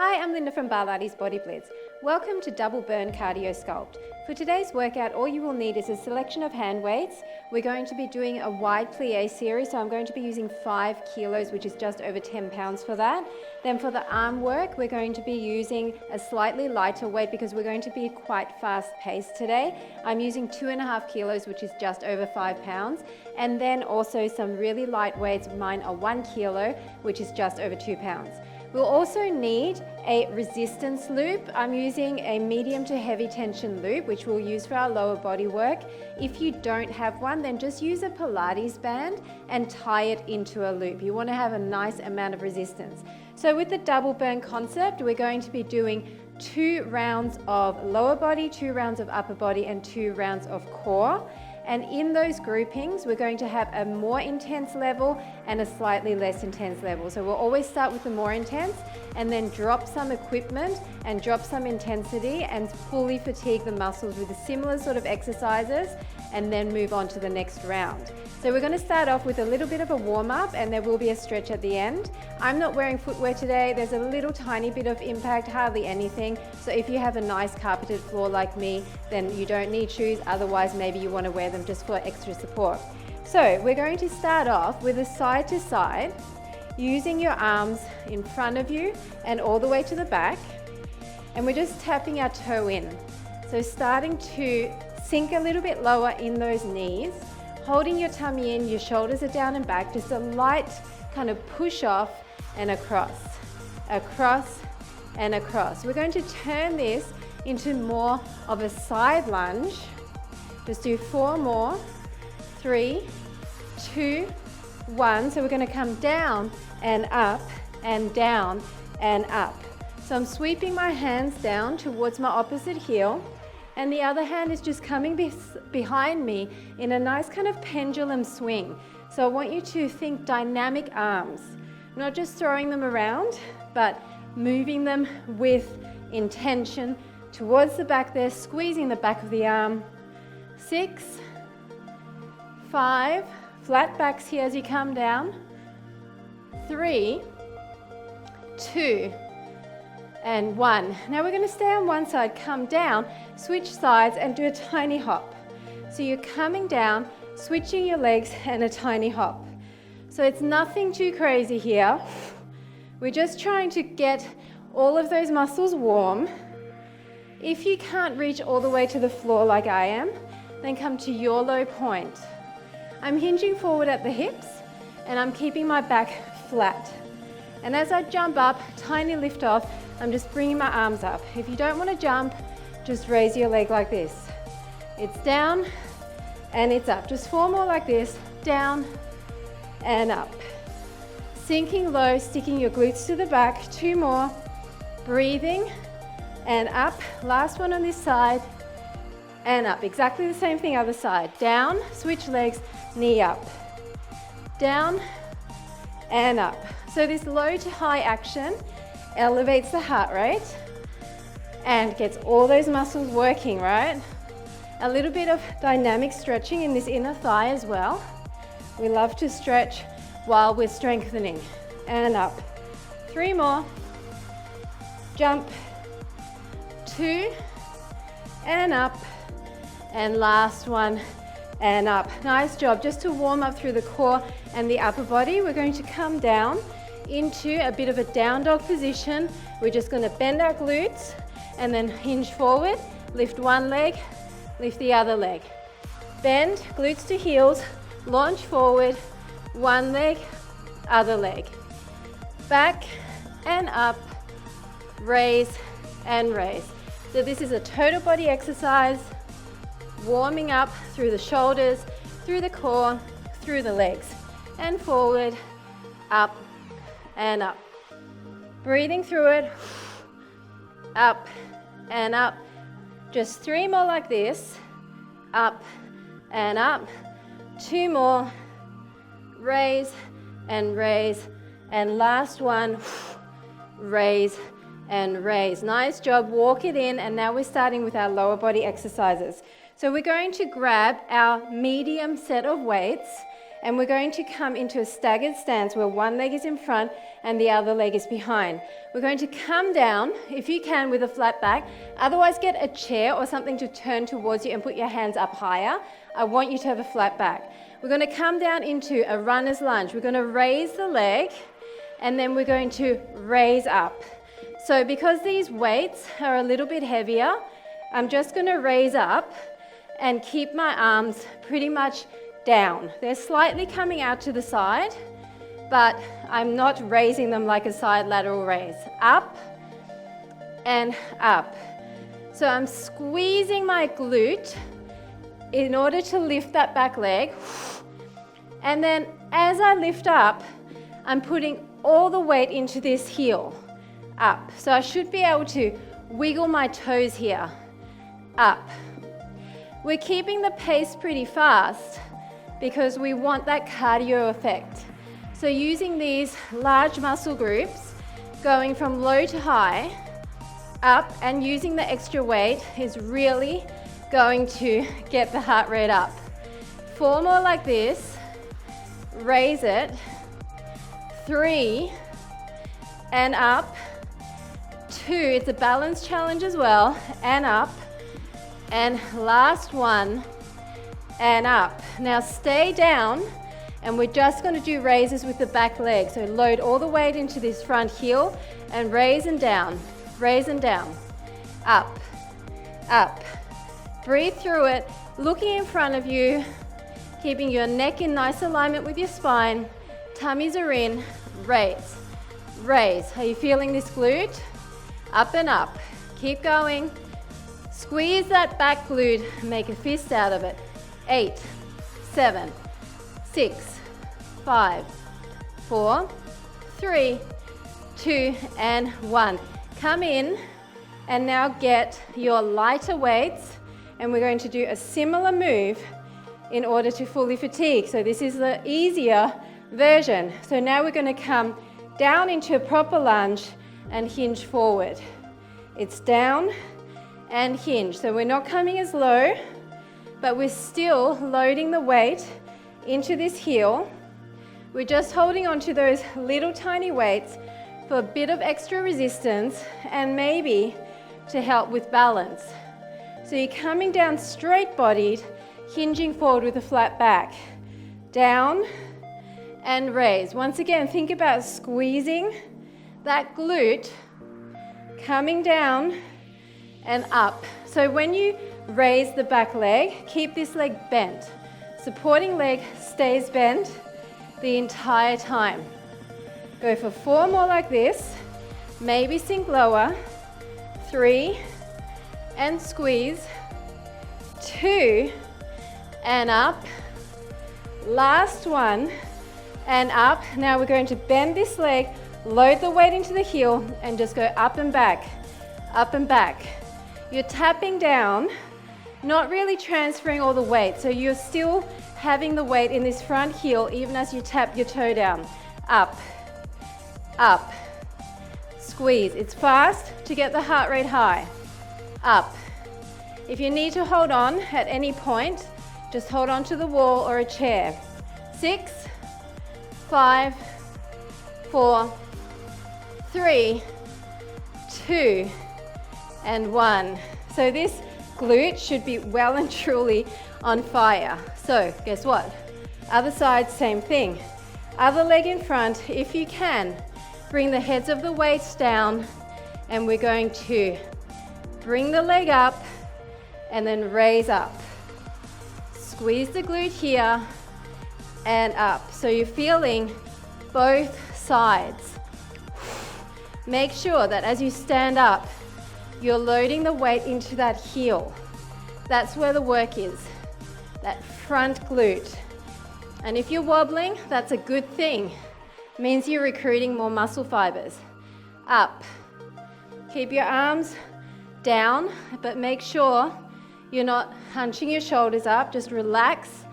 Hi, I'm Linda from Barlates Body Blitz. Welcome to Double Burn Cardio Sculpt. For today's workout, all you will need is a selection of hand weights. We're going to be doing a wide plie series, so I'm going to be using 5 kilos, which is just over 10 pounds for that. Then for the arm work, we're going to be using a slightly lighter weight because we're going to be quite fast paced today. I'm using 2.5 kilos, which is just over 5 pounds. And then also some really light weights. Mine are 1 kilo, which is just over 2 pounds. We'll also need a resistance loop. I'm using a medium to heavy tension loop, which we'll use for our lower body work. If you don't have one, then just use a Pilates band and tie it into a loop. You want to have a nice amount of resistance. So with the double burn concept, we're going to be doing 2 rounds of lower body, 2 rounds of upper body, and 2 rounds of core. And in those groupings, we're going to have a more intense level and a slightly less intense level. So we'll always start with the more intense and then drop some equipment and drop some intensity and fully fatigue the muscles with the similar sort of exercises and then move on to the next round. So we're going to start off with a little bit of a warm-up and there will be a stretch at the end. I'm not wearing footwear today. There's a little tiny bit of impact, hardly anything. So if you have a nice carpeted floor like me, then you don't need shoes. Otherwise, maybe you want to wear them just for extra support. So we're going to start off with a side to side, using your arms in front of you and all the way to the back. And we're just tapping our toe in. So starting to sink a little bit lower in those knees, holding your tummy in, your shoulders are down and back, just a light kind of push off and across, across and across. We're going to turn this into more of a side lunge. Just do 4 more, 3, 2, 1. So we're going to come down and up and down and up. So I'm sweeping my hands down towards my opposite heel, and the other hand is just coming behind me in a nice kind of pendulum swing. So I want you to think dynamic arms, not just throwing them around, but moving them with intention towards the back there, squeezing the back of the arm. 6, 5, flat backs here as you come down. 3, 2, and 1. Now we're going to stay on one side, come down, switch sides and do a tiny hop. So you're coming down, switching your legs and a tiny hop. So it's nothing too crazy here. We're just trying to get all of those muscles warm. If you can't reach all the way to the floor like I am, then come to your low point. I'm hinging forward at the hips and I'm keeping my back flat. And as I jump up, tiny lift off, I'm just bringing my arms up. If you don't want to jump, just raise your leg like this. It's down and it's up. Just 4 more like this, down and up. Sinking low, sticking your glutes to the back. 2 more, breathing and up. Last one on this side and up. Exactly the same thing other side. Down, switch legs, knee up. Down and up. So this low to high action elevates the heart rate and gets all those muscles working, right? A little bit of dynamic stretching in this inner thigh as well. We love to stretch while we're strengthening. And up. 3 more. Jump. 2 and up. And last one and up. Nice job. Just to warm up through the core and the upper body, we're going to come down into a bit of a down dog position. We're just going to bend our glutes and then hinge forward, lift one leg, lift the other leg. Bend, glutes to heels, launch forward, one leg, other leg. Back and up, raise and raise. So this is a total body exercise, warming up through the shoulders, through the core, through the legs, and forward, up, and up. Breathing through it, up and up. Just 3 more like this, up and up. 2 more, raise and raise. And last one, raise and raise. Nice job, walk it in. And now we're starting with our lower body exercises. So we're going to grab our medium set of weights and we're going to come into a staggered stance where one leg is in front and the other leg is behind. We're going to come down, if you can, with a flat back. Otherwise, get a chair or something to turn towards you and put your hands up higher. I want you to have a flat back. We're going to come down into a runner's lunge. We're going to raise the leg, and then we're going to raise up. So because these weights are a little bit heavier, I'm just going to raise up and keep my arms pretty much down. They're slightly coming out to the side, but I'm not raising them like a side lateral raise. Up and up. So I'm squeezing my glute in order to lift that back leg. And then as I lift up, I'm putting all the weight into this heel. Up. So I should be able to wiggle my toes here. Up. We're keeping the pace pretty fast because we want that cardio effect. So using these large muscle groups, going from low to high, up, and using the extra weight is really going to get the heart rate up. 4 more like this. Raise it. 3 and up. 2, it's a balance challenge as well, and up. And last one, and up. Now stay down, and we're just going to do raises with the back leg. So load all the weight into this front heel, and raise and down, up, up. Breathe through it, looking in front of you, keeping your neck in nice alignment with your spine. Tummies are in, raise, raise. Are you feeling this glute? Up and up. Keep going. Squeeze that back glute, make a fist out of it. 8, 7, 6, 5, 4, 3, 2, and 1. Come in and now get your lighter weights, and we're going to do a similar move in order to fully fatigue. So this is the easier version. So now we're going to come down into a proper lunge and hinge forward. It's down and hinge. So we're not coming as low, but we're still loading the weight into this heel. We're just holding on to those little tiny weights for a bit of extra resistance and maybe to help with balance. So you're coming down straight-bodied, hinging forward with a flat back. Down and raise. Once again, think about squeezing that glute, coming down and up. So when you raise the back leg, keep this leg bent. Supporting leg stays bent the entire time. Go for 4 more like this. Maybe sink lower. 3 and squeeze. 2 and up. Last one and up. Now we're going to bend this leg, load the weight into the heel, and just go up and back, up and back. You're tapping down, not really transferring all the weight. So you're still having the weight in this front heel even as you tap your toe down. Up, up, squeeze. It's fast to get the heart rate high. Up. If you need to hold on at any point, just hold on to the wall or a chair. 6, 5, 4, 3, 2, and 1. So this glute should be well and truly on fire. So guess what? Other side, same thing. Other leg in front, if you can. Bring the heads of the weights down, and we're going to bring the leg up and then raise up. Squeeze the glute here and up. So you're feeling both sides. Make sure that as you stand up, you're loading the weight into that heel. That's where the work is, that front glute. And if you're wobbling, that's a good thing. It means you're recruiting more muscle fibers. Up. Keep your arms down, but make sure you're not hunching your shoulders up. Just relax.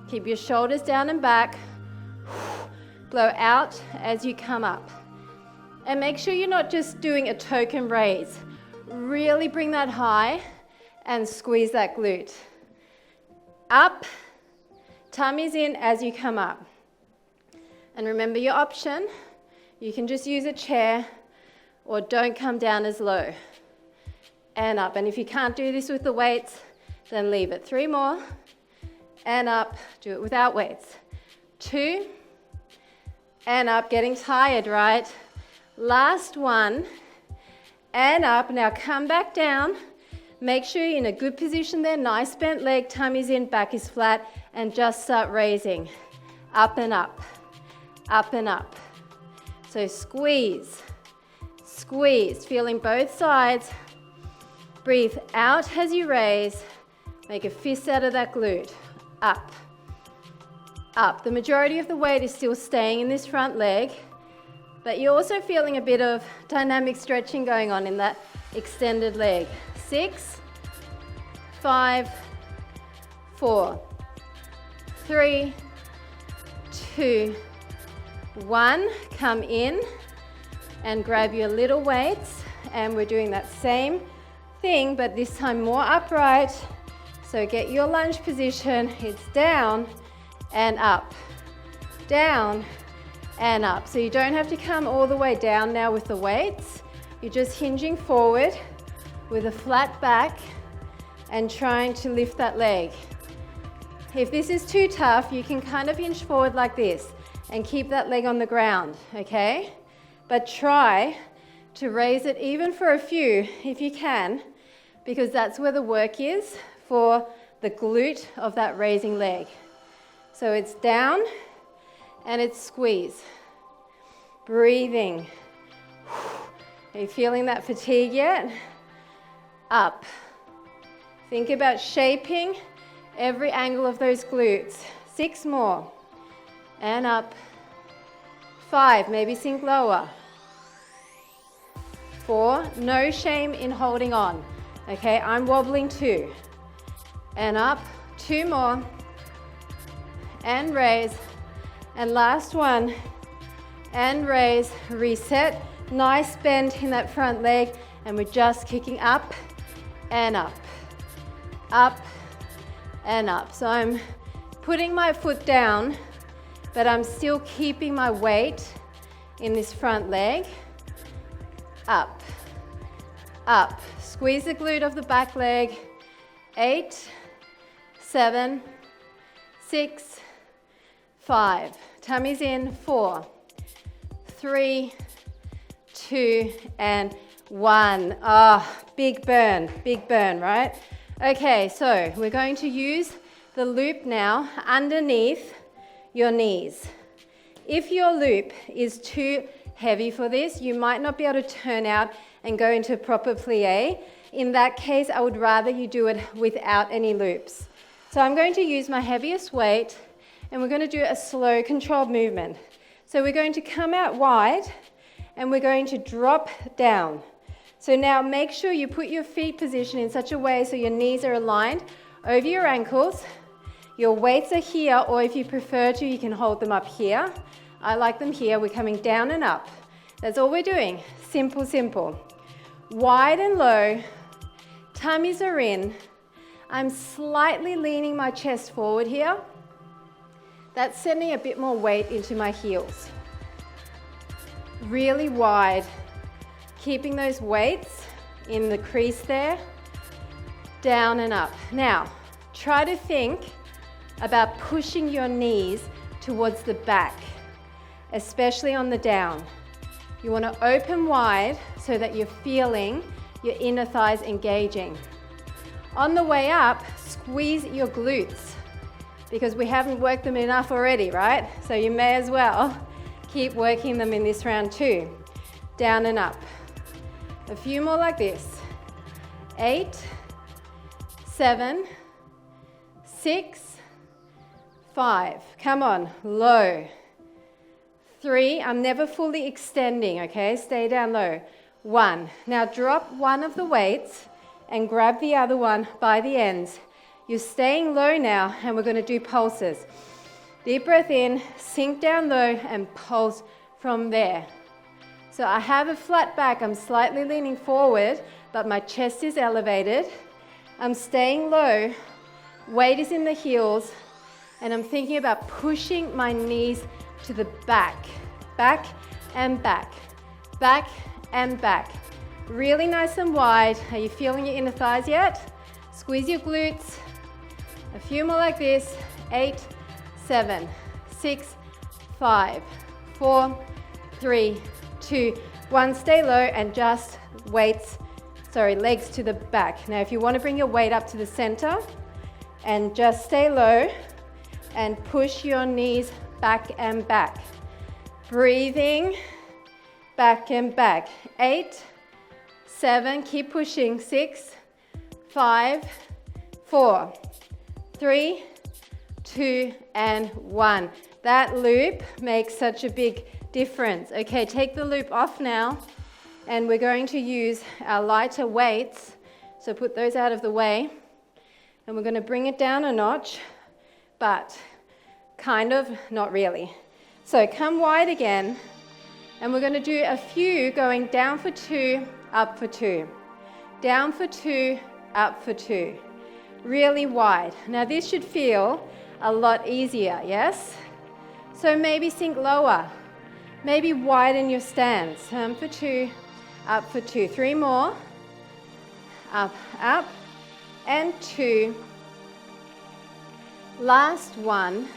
Keep your shoulders down and back. Blow out as you come up. And make sure you're not just doing a token raise. Really bring that high and squeeze that glute. Up, Tummy's in as you come up. And remember your option. You can just use a chair or don't come down as low. And up. And if you can't do this with the weights, then leave it. 3 more. And up. Do it without weights. 2. And up. Getting tired, right? Last one. And up. Now come back down. Make sure you're in a good position there. Nice bent leg. Tummy's in. Back is flat. And just start raising. Up and up. Up and up. So squeeze. Squeeze. Feeling both sides. Breathe out as you raise. Make a fist out of that glute. Up. Up. The majority of the weight is still staying in this front leg, but you're also feeling a bit of dynamic stretching going on in that extended leg. 6, 5, 4, 3, 2, 1. Come in and grab your little weights, and we're doing that same thing, but this time more upright. So get your lunge position. It's down and up, down and up. So you don't have to come all the way down now with the weights. You're just hinging forward with a flat back and trying to lift that leg. If this is too tough, you can kind of hinge forward like this and keep that leg on the ground, okay? But try to raise it even for a few if you can, because that's where the work is for the glute of that raising leg. So it's down and it's squeeze. Breathing. Are you feeling that fatigue yet? Up. Think about shaping every angle of those glutes. 6 more. And up. 5, maybe sink lower. 4, no shame in holding on. Okay, I'm wobbling too. And up, 2 more. And raise. And last one. And raise, reset. Nice bend in that front leg. And we're just kicking up and up. Up and up. So I'm putting my foot down, but I'm still keeping my weight in this front leg. Up, up. Squeeze the glute of the back leg. 8, 7, 6, 5. Tummy's in. 4, 3, 2, and 1. Big burn, right? Okay, so we're going to use the loop now underneath your knees. If your loop is too heavy for this, you might not be able to turn out and go into proper plie. In that case, I would rather you do it without any loops. So I'm going to use my heaviest weight, and we're going to do a slow, controlled movement. So we're going to come out wide, and we're going to drop down. So now make sure you put your feet positioned in such a way so your knees are aligned over your ankles. Your weights are here, or if you prefer to, you can hold them up here. I like them here. We're coming down and up. That's all we're doing. Simple, simple. Wide and low. Tummies are in. I'm slightly leaning my chest forward here. That's sending a bit more weight into my heels. Really wide. Keeping those weights in the crease there. Down and up. Now, try to think about pushing your knees towards the back, especially on the down. You want to open wide so that you're feeling your inner thighs engaging. On the way up, squeeze your glutes because we haven't worked them enough already, right? So you may as well keep working them in this round too. Down and up. A few more like this. 8, 7, 6, 5. Come on, low. 3, I'm never fully extending, okay? Stay down low. 1. Now drop one of the weights and grab the other one by the ends. You're staying low now, and we're going to do pulses. Deep breath in, sink down low, and pulse from there. So I have a flat back. I'm slightly leaning forward, but my chest is elevated. I'm staying low. Weight is in the heels. and I'm thinking about pushing my knees to the back, back and back, back and back. Really nice and wide. Are you feeling your inner thighs yet? Squeeze your glutes. A few more like this. 8, 7, 6, 5, 4, 3, 2, 1. Stay low and just legs to the back. Now if you want to bring your weight up to the center and just stay low and push your knees back and back. Breathing, back and back. 8, 7, keep pushing. 6, 5, 4, 3, 2, and 1. That loop makes such a big difference. Okay, take the loop off now, and we're going to use our lighter weights. So put those out of the way, and we're going to bring it down a notch, but kind of, not really. So come wide again, and we're going to do a few going down for 2, up for 2. Down for 2, up for 2. Really wide. Now this should feel a lot easier, yes? So maybe sink lower. Maybe widen your stance. Down for 2, up for 2. 3 more. Up, up, and 2. Last one.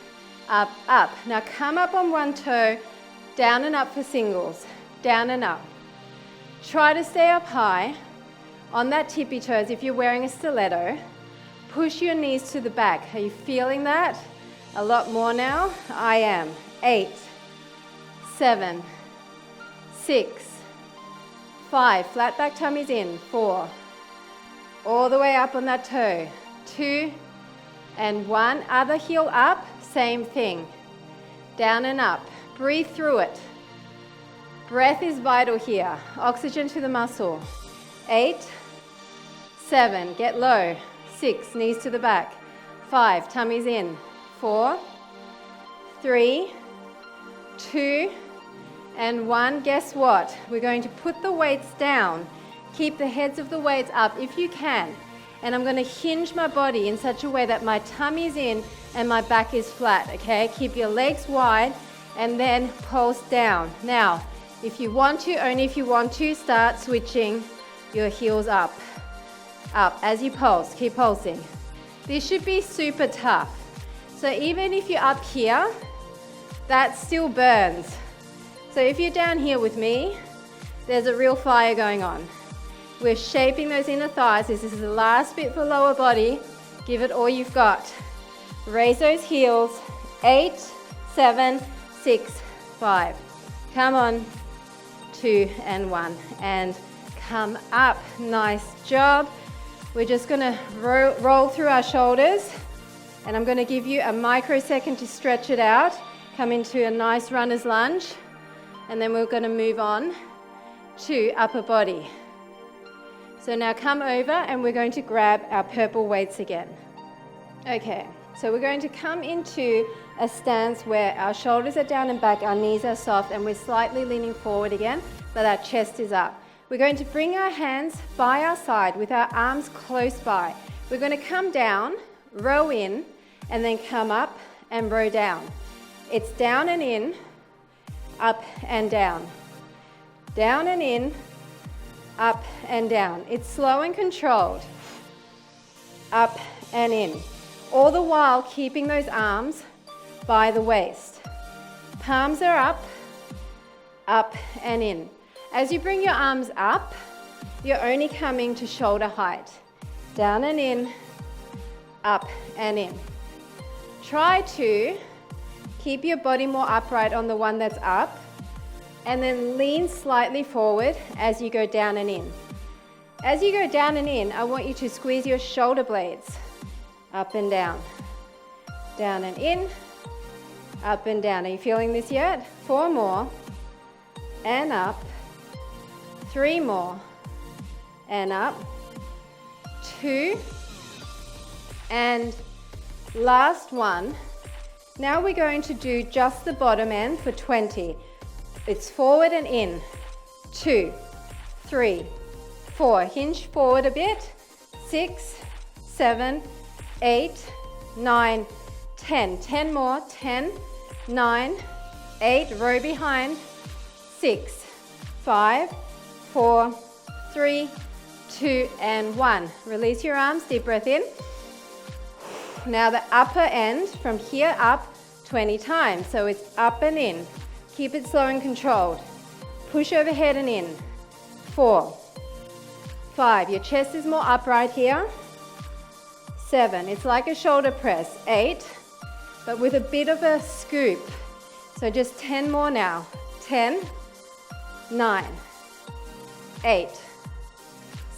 Up, up. Now come up on one toe, down and up for singles, down and up. Try to stay up high on that tippy toes if you're wearing a stiletto. Push your knees to the back. Are you feeling that? A lot more now? I am. 8, 7, 6, 5. Flat back tummies in. 4. All the way up on that toe. 2 and 1. Other heel up. Same thing. Down and up. Breathe through it. Breath is vital here. Oxygen to the muscle. 8, 7, get low. 6, knees to the back. 5, tummies in. 4, 3, 2, and 1. Guess what? We're going to put the weights down. Keep the heads of the weights up if you can. And I'm going to hinge my body in such a way that my tummy's in and my back is flat, okay? Keep your legs wide and then pulse down. Now, if you want to, only if you want to, start switching your heels up. Up as you pulse, keep pulsing. This should be super tough. So even if you're up here, that still burns. So if you're down here with me, there's a real fire going on. We're shaping those inner thighs. This is the last bit for lower body. Give it all you've got. Raise those heels. 8, 7, 6, 5. Come on. 2 and 1. And come up. Nice job. We're just going to roll through our shoulders. And I'm going to give you a microsecond to stretch it out. Come into a nice runner's lunge. And then we're going to move on to upper body. So now come over and we're going to grab our purple weights again. Okay, so we're going to come into a stance where our shoulders are down and back, our knees are soft, and we're slightly leaning forward again, but our chest is up. We're going to bring our hands by our side with our arms close by. We're going to come down, row in, and then come up and row down. It's down and in, up and down. Down and in, up and down. It's slow and controlled. Up and in. All the while keeping those arms by the waist. Palms are up and in. As you bring your arms up, you're only coming to shoulder height. Down and in, up and in. Try to keep your body more upright on the one that's up, and then lean slightly forward as you go down and in. As you go down and in, I want you to squeeze your shoulder blades up and down. Down and in, up and down. Are you feeling this yet? 4 more, and up. 3 more, and up. 2, and last one. Now we're going to do just the bottom end for 20. It's forward and in. 2, 3, 4. Hinge forward a bit. 6, 7, 8, 9, 10 more, 10, 9, 8, row behind, 6, 5, 4, 3, 2, and 1. Release your arms, deep breath in. Now the upper end, from here up, 20 times. So it's up and in. Keep it slow and controlled. Push overhead and in. 4, 5, your chest is more upright here. 7, it's like a shoulder press. 8, but with a bit of a scoop. So just 10 more now. 10, 9, 8,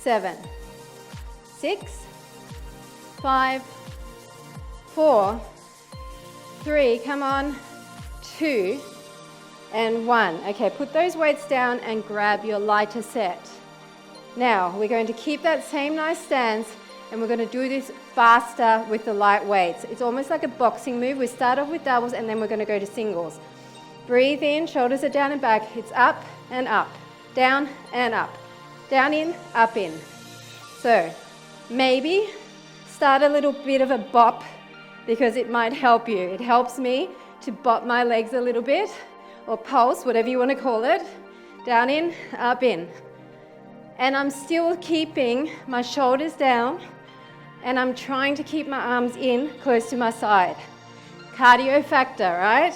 7, 6, 5, 4, 3, come on, 2, and 1. Okay, put those weights down and grab your lighter set. Now, we're going to keep that same nice stance, and we're going to do this faster with the light weights. It's almost like a boxing move. We start off with doubles, and then we're going to go to singles. Breathe in, shoulders are down and back. It's up and up, down and up, down in, up in. So, maybe start a little bit of a bop, because it might help you. It helps me to bop my legs a little bit, or pulse, whatever you want to call it. Down in, up in. And I'm still keeping my shoulders down, and I'm trying to keep my arms in close to my side. Cardio factor, right?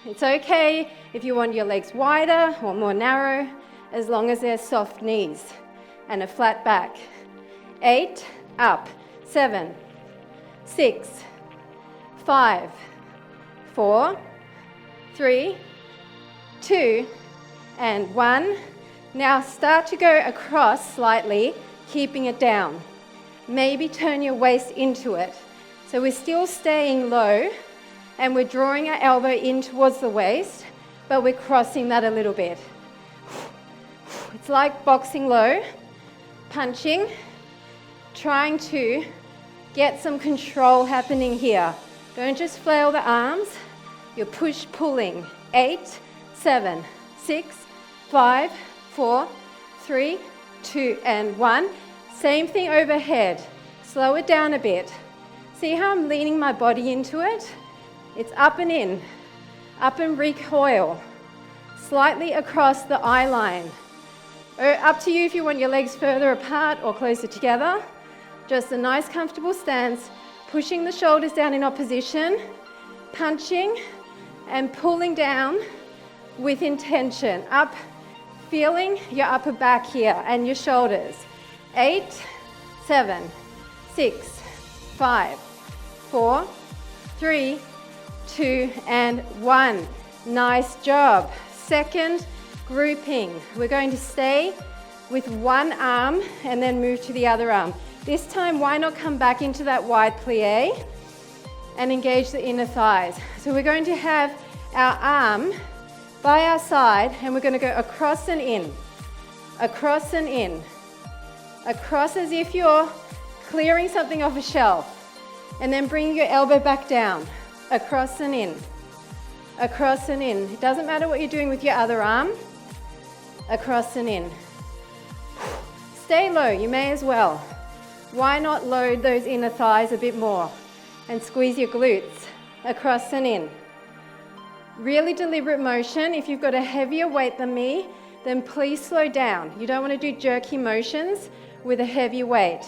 It's okay if you want your legs wider or more narrow, as long as they're soft knees and a flat back. 8, up, 7, 6, 5, 4, 3, 2, and 1. Now start to go across slightly, keeping it down. Maybe turn your waist into it. So we're still staying low, and we're drawing our elbow in towards the waist, but we're crossing that a little bit. It's like boxing low, punching, trying to get some control happening here. Don't just flail the arms, you're push-pulling. 8, 7, 6, 5, 4, 3, 2, and 1. Same thing overhead. Slow it down a bit. See how I'm leaning my body into it? It's up and in, up and recoil, slightly across the eye line. Up to you if you want your legs further apart or closer together. Just a nice comfortable stance, pushing the shoulders down in opposition, punching and pulling down with intention. Up, feeling your upper back here and your shoulders. 8, 7, 6, 5, 4, 3, 2, and 1. Nice job. Second grouping. We're going to stay with one arm and then move to the other arm. This time, why not come back into that wide plie and engage the inner thighs. So we're going to have our arm by our side, and we're going to go across and in, across and in, across as if you're clearing something off a shelf, and then bring your elbow back down, across and in, across and in. It doesn't matter what you're doing with your other arm, across and in. Stay low, you may as well. Why not load those inner thighs a bit more and squeeze your glutes, across and in. Really deliberate motion. If you've got a heavier weight than me, then please slow down. You don't want to do jerky motions with a heavy weight.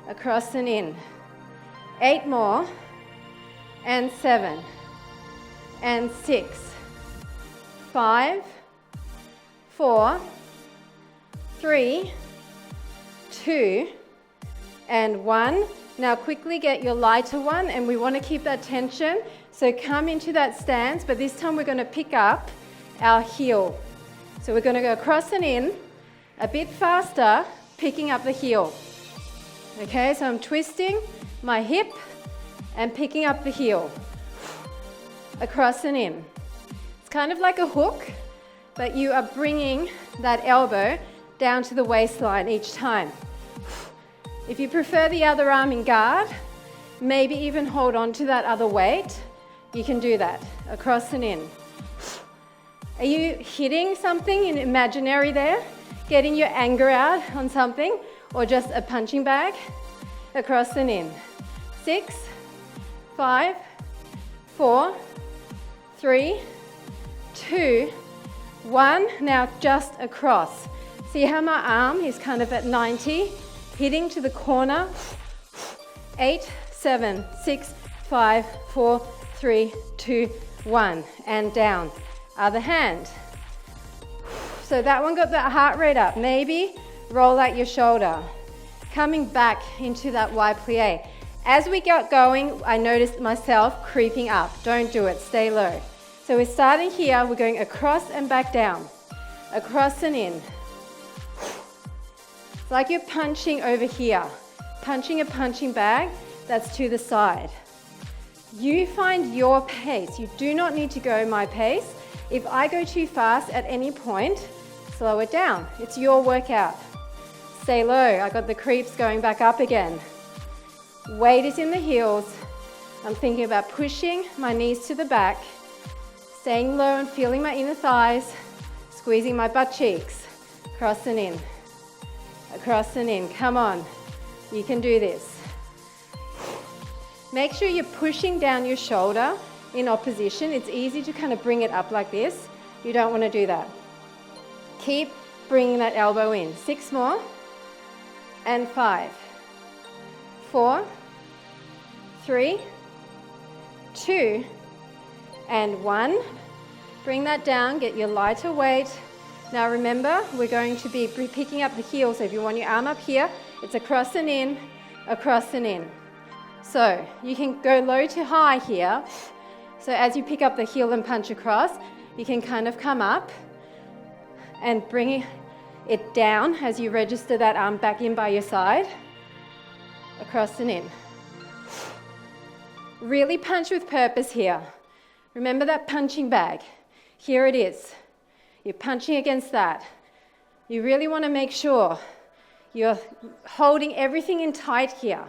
Across and in. 8 more, and 7, and 6, 5, 4, 3, 2, and 1. Now quickly get your lighter one, and we want to keep that tension. So come into that stance, but this time we're going to pick up our heel. So we're going to go across and in, a bit faster, picking up the heel. Okay, so I'm twisting my hip and picking up the heel. Across and in. It's kind of like a hook, but you are bringing that elbow down to the waistline each time. If you prefer the other arm in guard, maybe even hold on to that other weight, you can do that. Across and in. Are you hitting something in imaginary there? Getting your anger out on something? Or just a punching bag? Across and in. 6, 5, 4, 3, 2, 1. Now just across. See how my arm is kind of at 90, hitting to the corner. 8, 7, 6, 5, 4, 3, 2, 1. And down. Other hand. So that one got the heart rate up. Maybe roll out your shoulder. Coming back into that wide plie. As we got going, I noticed myself creeping up. Don't do it, stay low. So we're starting here, we're going across and back down. Across and in. It's like you're punching over here. Punching a punching bag that's to the side. You find your pace. You do not need to go my pace. If I go too fast at any point, slow it down. It's your workout. Stay low. I got the creeps going back up again. Weight is in the heels. I'm thinking about pushing my knees to the back, staying low and feeling my inner thighs, squeezing my butt cheeks. Across and in. Across and in. Come on. You can do this. Make sure you're pushing down your shoulder in opposition. It's easy to kind of bring it up like this. You don't want to do that. Keep bringing that elbow in. 6 more. And 5, 4, 3, 2, and 1. Bring that down, get your lighter weight. Now remember, we're going to be picking up the heel. So if you want your arm up here, it's across and in, across and in. So you can go low to high here. So as you pick up the heel and punch across, you can kind of come up and bring it down as you register that arm back in by your side. Across and in. Really punch with purpose here. Remember that punching bag. Here it is. You're punching against that. You really want to make sure you're holding everything in tight here.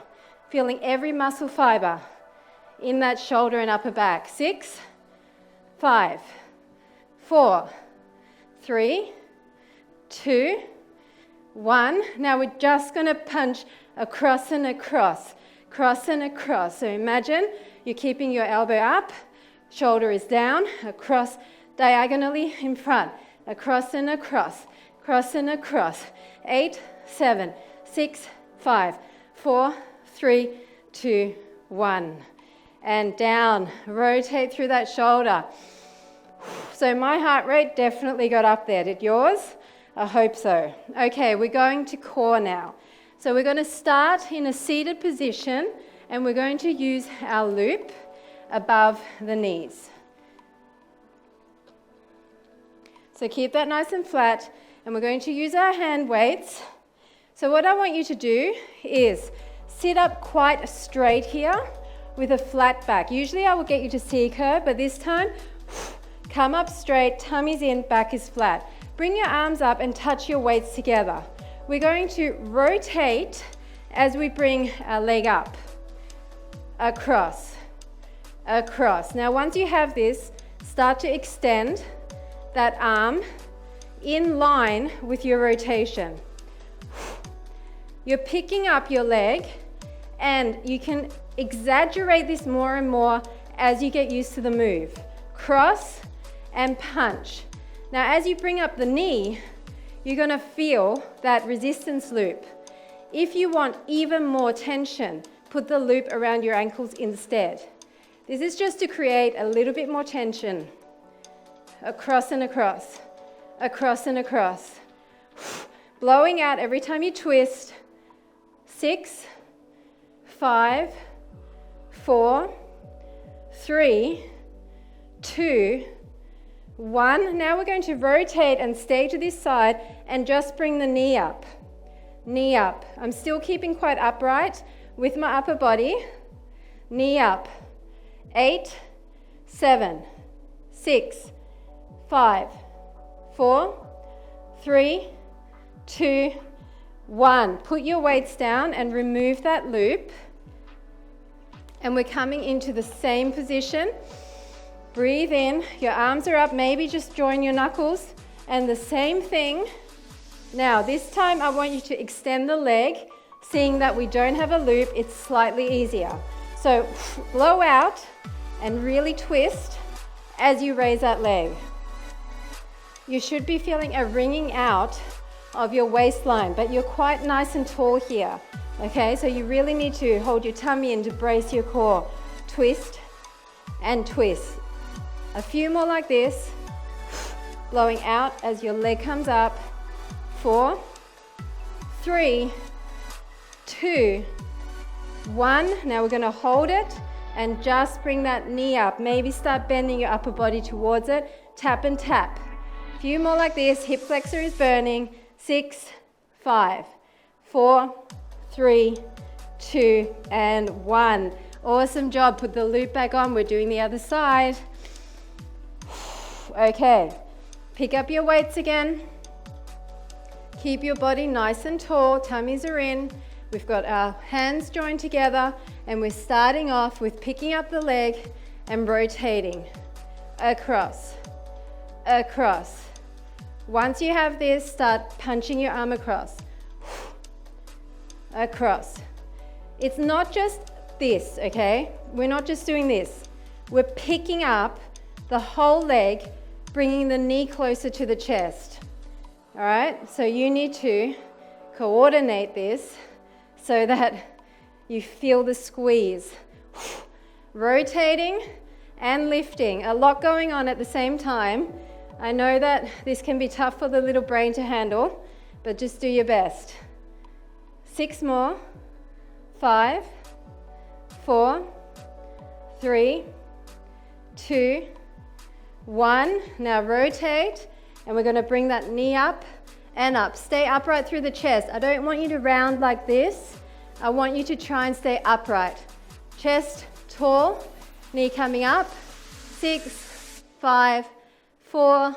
Feeling every muscle fiber in that shoulder and upper back. 6, 5, 4, 3, 2, 1. Now we're just going to punch across and across, cross and across. So imagine you're keeping your elbow up, shoulder is down, across diagonally in front, across and across, cross and across. 8, 7, 6, 5, 4, 3, 2, 1. And down. Rotate through that shoulder. So my heart rate definitely got up there. Did yours? I hope so. Okay, we're going to core now. So we're going to start in a seated position and we're going to use our loop above the knees. So keep that nice and flat and we're going to use our hand weights. So what I want you to do is sit up quite straight here with a flat back. Usually I will get you to C-curve, but this time, come up straight, tummy's in, back is flat. Bring your arms up and touch your weights together. We're going to rotate as we bring our leg up. Across, across. Now once you have this, start to extend that arm in line with your rotation. You're picking up your leg and you can exaggerate this more and more as you get used to the move. Cross and punch. Now as you bring up the knee, you're going to feel that resistance loop. If you want even more tension, put the loop around your ankles instead. This is just to create a little bit more tension. Across and across, across and across. Blowing out every time you twist. 6, 5, 4, 3, 2, 1. Now we're going to rotate and stay to this side and just bring the knee up. Knee up. I'm still keeping quite upright with my upper body. Knee up. 8, 7, 6, 5, 4, 3, 2, 1. Put your weights down and remove that loop. And we're coming into the same position. Breathe in, your arms are up, maybe just join your knuckles, and the same thing. Now, this time I want you to extend the leg, seeing that we don't have a loop, it's slightly easier. So blow out and really twist as you raise that leg. You should be feeling a ringing out of your waistline, but you're quite nice and tall here. Okay, so you really need to hold your tummy in to brace your core. Twist and twist. A few more like this. Blowing out as your leg comes up. 4, 3, 2, 1. Now we're going to hold it and just bring that knee up. Maybe start bending your upper body towards it. Tap and tap. A few more like this. Hip flexor is burning. 6, 5, 4, 3, 2, and 1. Awesome job. Put the loop back on. We're doing the other side. Okay. Pick up your weights again. Keep your body nice and tall. Tummies are in. We've got our hands joined together, and we're starting off with picking up the leg and rotating across, across. Once you have this, start punching your arm across, across. It's not just this, okay? We're not just doing this. We're picking up the whole leg, bringing the knee closer to the chest. All right, so you need to coordinate this so that you feel the squeeze. Rotating and lifting, a lot going on at the same time. I know that this can be tough for the little brain to handle, but just do your best. 6 more. 5, 4, 3, 2, 1. Now rotate, and we're going to bring that knee up and up. Stay upright through the chest. I don't want you to round like this. I want you to try and stay upright. Chest tall, knee coming up. 6, 5, 4,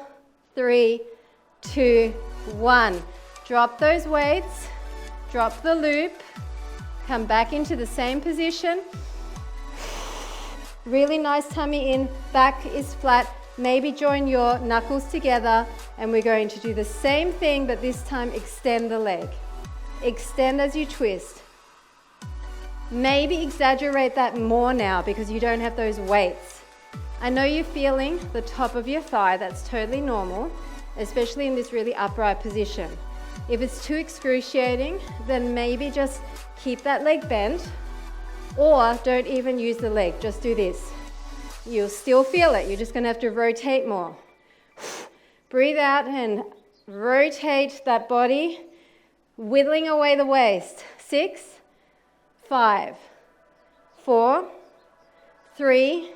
3, 2, 1. Drop those weights, drop the loop, come back into the same position. Really nice tummy in, back is flat. Maybe join your knuckles together, and we're going to do the same thing, but this time extend the leg. Extend as you twist. Maybe exaggerate that more now because you don't have those weights. I know you're feeling the top of your thigh. That's totally normal, especially in this really upright position. If it's too excruciating, then maybe just keep that leg bent, or don't even use the leg. Just do this. You'll still feel it. You're just going to have to rotate more. Breathe out and rotate that body, whittling away the waist. 6, 5, 4, 3,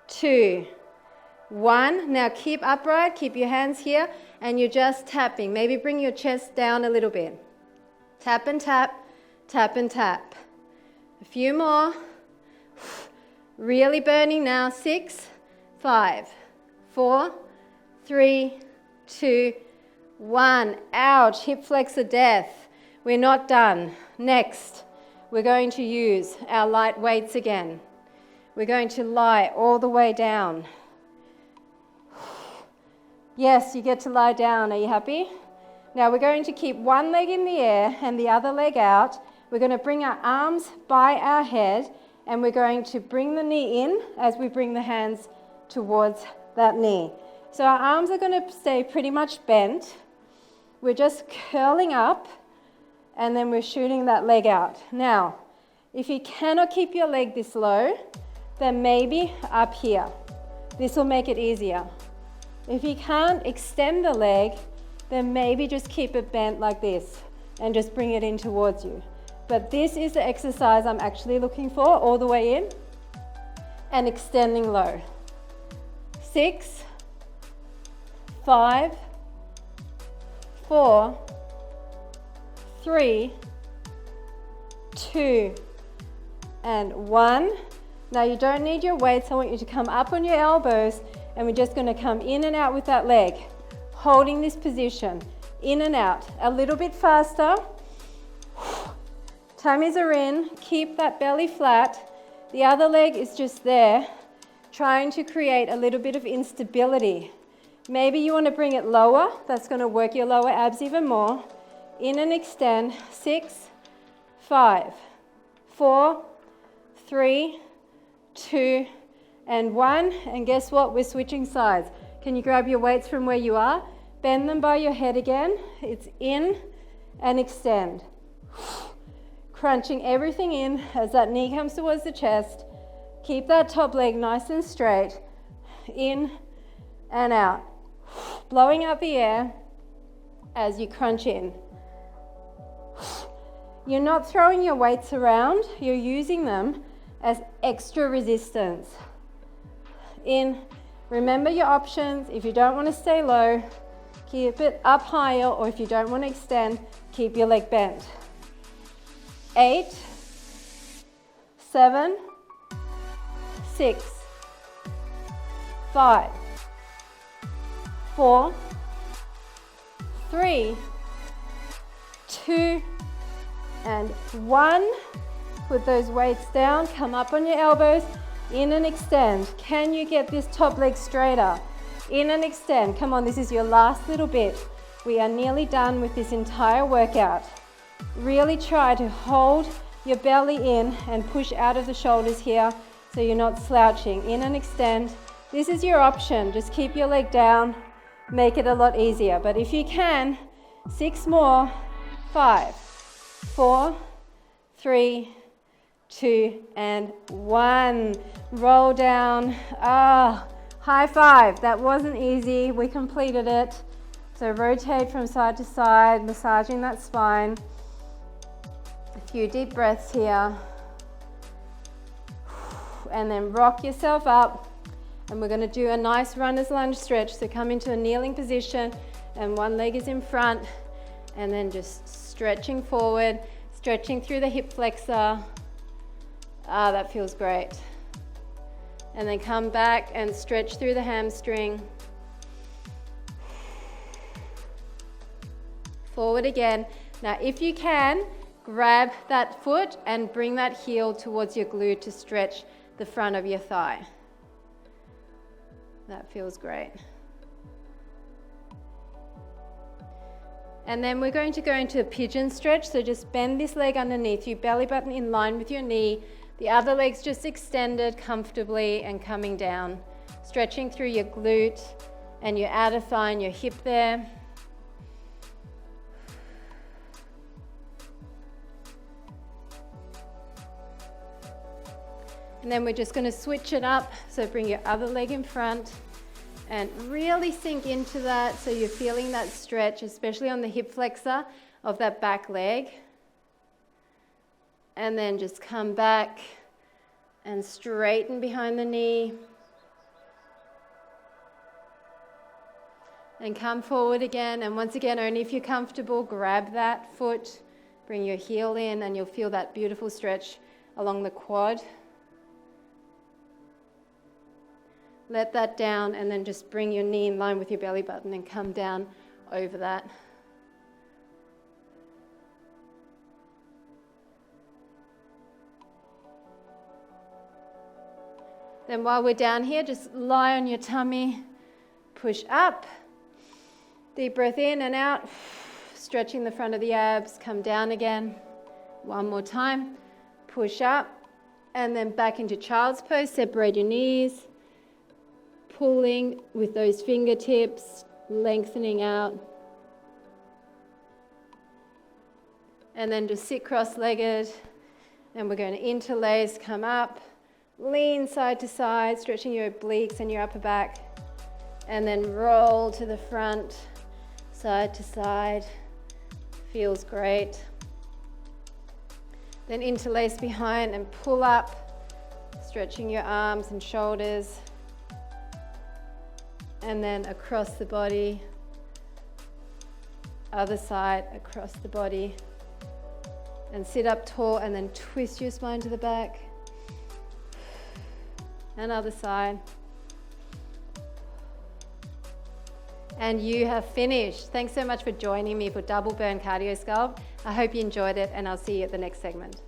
2, 1. Now keep upright, keep your hands here, and you're just tapping. Maybe bring your chest down a little bit. Tap and tap, tap and tap. A few more. Really burning now. 6, 5, 4, 3, 2, 1. Ouch, hip flexor death. We're not done. Next, we're going to use our light weights again. We're going to lie all the way down. Yes, you get to lie down. Are you happy? Now we're going to keep one leg in the air and the other leg out. We're going to bring our arms by our head, and we're going to bring the knee in as we bring the hands towards that knee. So our arms are going to stay pretty much bent. We're just curling up, and then we're shooting that leg out. Now, if you cannot keep your leg this low, then maybe up here. This will make it easier. If you can't extend the leg, then maybe just keep it bent like this and just bring it in towards you. But this is the exercise I'm actually looking for, all the way in and extending low. 6, 5, 4, 3, 2, and 1. Now you don't need your weights. I want you to come up on your elbows, and we're just going to come in and out with that leg, holding this position, in and out. A little bit faster. Tummies are in. Keep that belly flat. The other leg is just there, trying to create a little bit of instability. Maybe you want to bring it lower. That's going to work your lower abs even more. In and extend. 6, 5, 4, 3, 2, and 1. And guess what? We're switching sides. Can you grab your weights from where you are? Bend them by your head again. It's in and extend. Crunching everything in as that knee comes towards the chest. Keep that top leg nice and straight. In and out. Blowing out the air as you crunch in. You're not throwing your weights around. You're using them as extra resistance. In. Remember your options. If you don't want to stay low, keep it up higher, or if you don't want to extend, keep your leg bent. 8, 7, 6, 5, 4, 3, 2, and 1. Put those weights down, come up on your elbows, in and extend. Can you get this top leg straighter? In and extend. Come on, this is your last little bit. We are nearly done with this entire workout. Really try to hold your belly in and push out of the shoulders here so you're not slouching. In and extend. This is your option. Just keep your leg down. Make it a lot easier. But if you can, 6 more. 5, 4, 3, 2, and 1. Roll down. High five. That wasn't easy. We completed it. So rotate from side to side, massaging that spine. A few deep breaths here. And then rock yourself up. And we're going to do a nice runner's lunge stretch. So come into a kneeling position and one leg is in front. And then just stretching forward, stretching through the hip flexor. That feels great. And then come back and stretch through the hamstring. Forward again. Now, if you can, grab that foot and bring that heel towards your glute to stretch the front of your thigh. That feels great. And then we're going to go into a pigeon stretch. So just bend this leg underneath you, belly button in line with your knee. The other leg's just extended comfortably and coming down. Stretching through your glute and your outer thigh and your hip there. And then we're just going to switch it up. So bring your other leg in front and really sink into that so you're feeling that stretch, especially on the hip flexor of that back leg. And then just come back and straighten behind the knee. And come forward again. And once again, only if you're comfortable, grab that foot, bring your heel in, and you'll feel that beautiful stretch along the quad. Let that down and then just bring your knee in line with your belly button and come down over that. Then while we're down here, just lie on your tummy, push up, deep breath in and out, stretching the front of the abs, come down again. One more time, push up, and then back into child's pose, separate your knees, pulling with those fingertips, lengthening out. And then just sit cross-legged, and we're going to interlace, come up, lean side to side, stretching your obliques and your upper back, and then roll to the front, side to side. Feels great. Then interlace behind and pull up, stretching your arms and shoulders, and then across the body, other side, across the body, and sit up tall and then twist your spine to the back. And other side. And you have finished. Thanks so much for joining me for Double Burn Cardio Sculpt. I hope you enjoyed it, and I'll see you at the next segment.